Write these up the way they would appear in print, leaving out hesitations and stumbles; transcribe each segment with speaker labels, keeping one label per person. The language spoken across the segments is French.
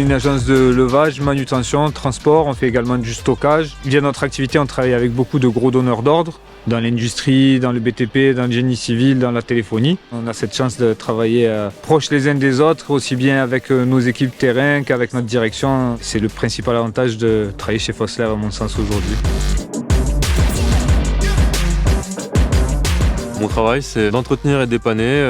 Speaker 1: une agence de levage, manutention, transport, on fait également du stockage. Via notre activité, on travaille avec beaucoup de gros donneurs d'ordre, dans l'industrie, dans le BTP, dans le génie civil, dans la téléphonie. On a cette chance de travailler proches les uns des autres, aussi bien avec nos équipes terrain qu'avec notre direction. C'est le principal avantage de travailler chez Foslev, à mon sens, aujourd'hui.
Speaker 2: Mon travail, c'est d'entretenir et de dépanner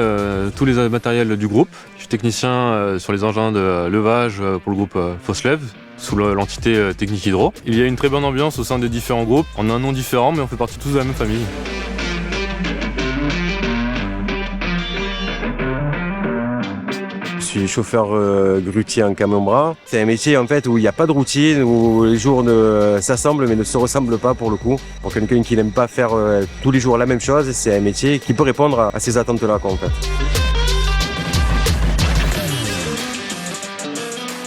Speaker 2: tous les matériels du groupe. Je suis technicien sur les engins de levage pour le groupe Foslev, sous l'entité Technique Hydro. Il y a une très bonne ambiance au sein des différents groupes. On a un nom différent, mais on fait partie tous de la même famille.
Speaker 3: Je suis chauffeur grutier en camion-bras. C'est un métier en fait où il n'y a pas de routine, où les jours s'assemblent mais ne se ressemblent pas pour le coup. Pour quelqu'un qui n'aime pas faire tous les jours la même chose, c'est un métier qui peut répondre à ces attentes-là en fait.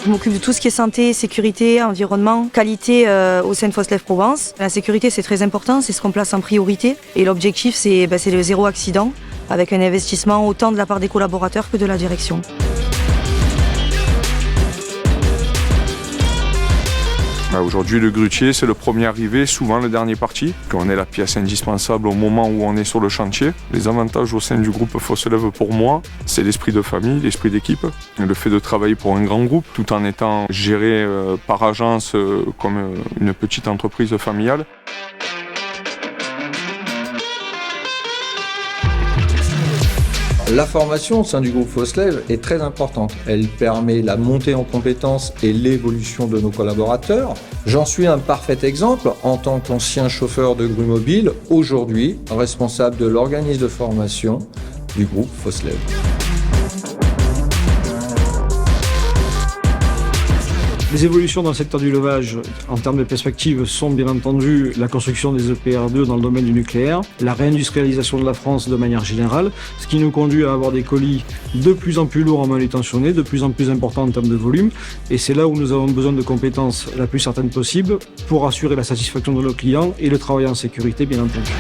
Speaker 4: Je m'occupe de tout ce qui est santé, sécurité, environnement, qualité au sein de Foslev Provence. La sécurité, c'est très important, c'est ce qu'on place en priorité. Et l'objectif, c'est le zéro accident, avec un investissement autant de la part des collaborateurs que de la direction.
Speaker 5: Aujourd'hui, le grutier, c'est le premier arrivé, souvent le dernier parti. On est la pièce indispensable au moment où on est sur le chantier. Les avantages au sein du groupe Foslev pour moi, c'est l'esprit de famille, l'esprit d'équipe, le fait de travailler pour un grand groupe tout en étant géré par agence comme une petite entreprise familiale.
Speaker 6: La formation au sein du groupe Foslev est très importante. Elle permet la montée en compétences et l'évolution de nos collaborateurs. J'en suis un parfait exemple en tant qu'ancien chauffeur de grue mobile, aujourd'hui responsable de l'organisme de formation du groupe Foslev.
Speaker 7: Les évolutions dans le secteur du levage, en termes de perspective, sont bien entendu la construction des EPR2 dans le domaine du nucléaire, la réindustrialisation de la France de manière générale, ce qui nous conduit à avoir des colis de plus en plus lourds en manutentionnés, de plus en plus importants en termes de volume, et c'est là où nous avons besoin de compétences la plus certaine possible pour assurer la satisfaction de nos clients et le travail en sécurité, bien entendu.